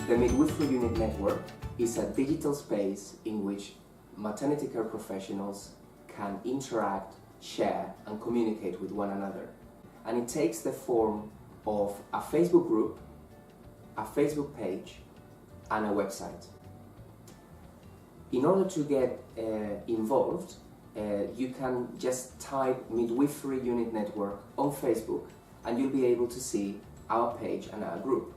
The Midwifery Unit Network is a digital space in which maternity care professionals can interact, share and communicate with one another. And it takes the form of a Facebook group, a Facebook page and a website. In order to get involved, you can just type Midwifery Unit Network on Facebook and you'll be able to see our page and our group.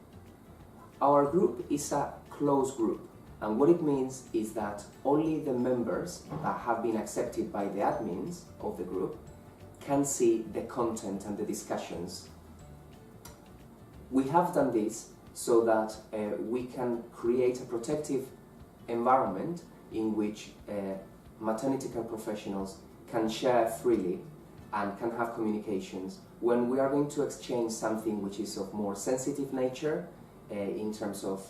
Our group is a closed group, and what it means is that only the members that have been accepted by the admins of the group can see the content and the discussions. We have done this so that we can create a protective environment in which maternity care professionals can share freely and can have communications when we are going to exchange something which is of more sensitive nature in terms of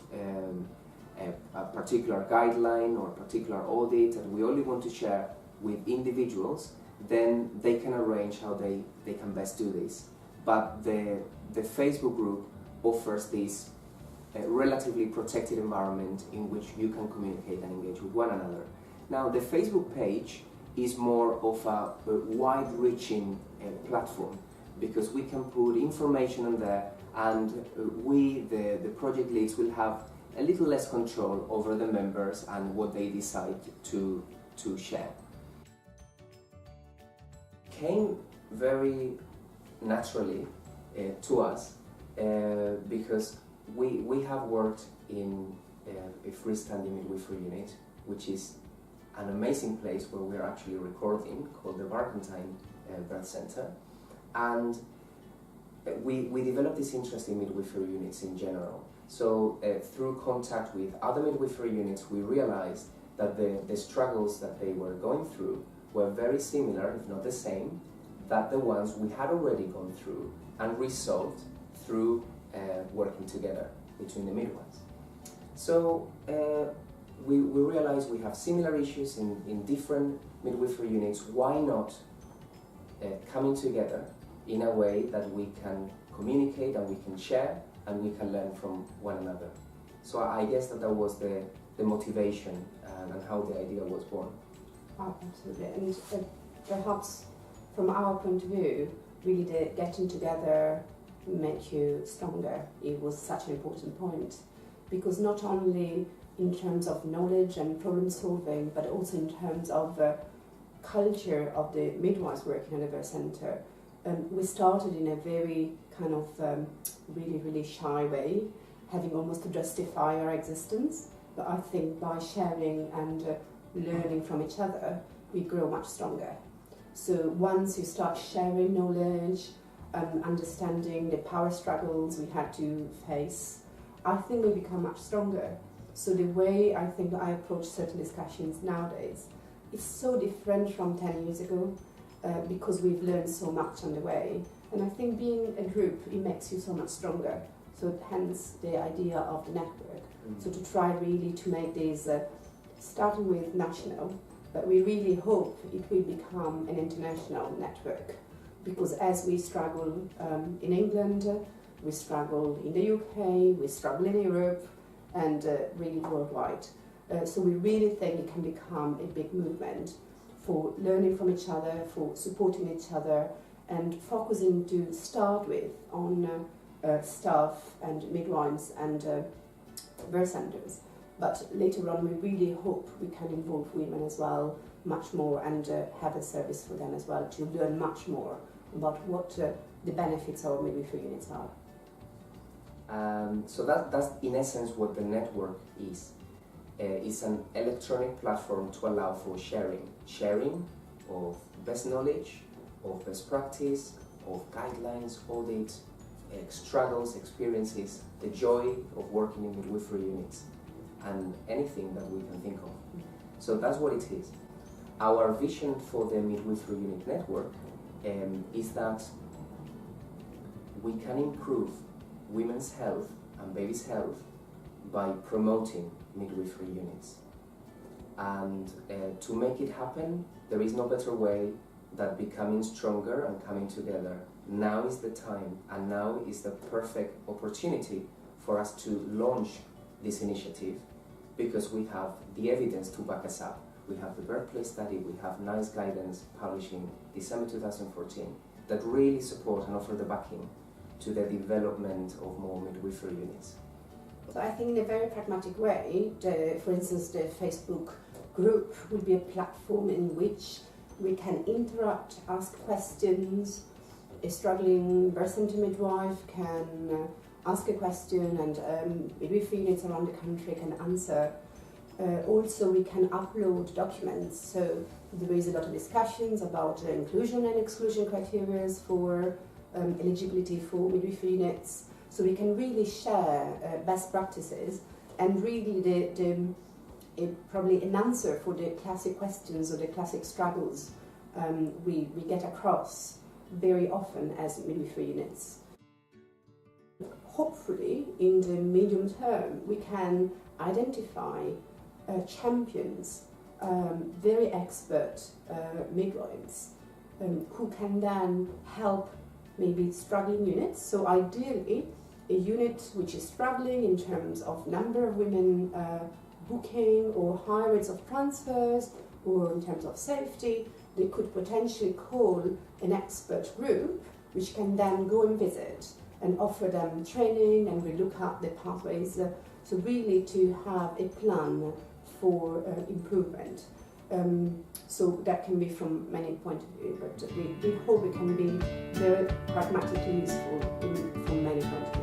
a particular guideline or a particular audit, and we only want to share with individuals, then they can arrange how they can best do this. But the Facebook group offers this relatively protected environment in which you can communicate and engage with one another. Now, the Facebook page is more of a wide-reaching platform, because we can put information on there, and we, the project leads, will have a little less control over the members and what they decide to share. Came very naturally to us because we have worked in a freestanding midwifery unit, which is an amazing place where we are actually recording, called the Barkentine Birth Center, and we developed this interest in midwifery units in general. So through contact with other midwifery units, we realized that the struggles that they were going through were very similar, if not the same, that the ones we had already gone through and resolved through working together between the midwives. So we realized we have similar issues in different midwifery units. Why not coming together in a way that we can communicate and we can share and we can learn from one another? So I guess that was the motivation and how the idea was born. Oh, absolutely. And perhaps from our point of view, really the getting together make you stronger. It was such an important point, because not only in terms of knowledge and problem solving, but also in terms of the culture of the midwives working at the birth centre. We started in a very kind of really shy way, having almost to justify our existence. But I think by sharing and learning from each other, we grow much stronger. So once you start sharing knowledge, understanding the power struggles we had to face, I think we become much stronger. So the way I think I approach certain discussions nowadays is so different from 10 years ago, because we've learned so much on the way. And I think being a group, it makes you so much stronger. So hence the idea of the network. So to try really to make this, starting with national, but we really hope it will become an international network. Because as we struggle in England, we struggle in the UK, we struggle in Europe, and really worldwide. So we really think it can become a big movement for learning from each other, for supporting each other, and focusing to start with on staff and midwives and birth centres. But later on, we really hope we can involve women as well much more, and have a service for them as well, to learn much more about what the benefits of midwifery units are. So that's in essence what the network is. It's an electronic platform to allow for sharing of best knowledge, of best practice, of guidelines, audits, struggles, experiences, the joy of working in midwifery units, and anything that we can think of. So that's what it is. Our vision for the Midwifery Unit Network is that we can improve women's health and babies' health by promoting midwifery units. And to make it happen, there is no better way than becoming stronger and coming together. Now is the time, and now is the perfect opportunity for us to launch this initiative because we have the evidence to back us up. We have the birthplace study, we have NICE guidance published in December 2014 that really support and offer the backing to the development of more midwifery units. So I think in a very pragmatic way, for instance, the Facebook group will be a platform in which we can interact, ask questions. A struggling birth center midwife can ask a question and midwifery units around the country can answer. Also, we can upload documents, so there is a lot of discussions about inclusion and exclusion criteria for eligibility for midwifery units, so we can really share best practices and really probably an answer for the classic questions or the classic struggles we get across very often as midwifery units. Hopefully, in the medium term, we can identify champions, very expert midwives who can then help maybe struggling units. So ideally, a unit which is struggling in terms of number of women booking or high rates of transfers or in terms of safety, they could potentially call an expert group which can then go and visit and offer them training and we look at the pathways. So really to have a plan for improvement. So that can be from many points of view, but we hope it can be very pragmatically useful from many points of view.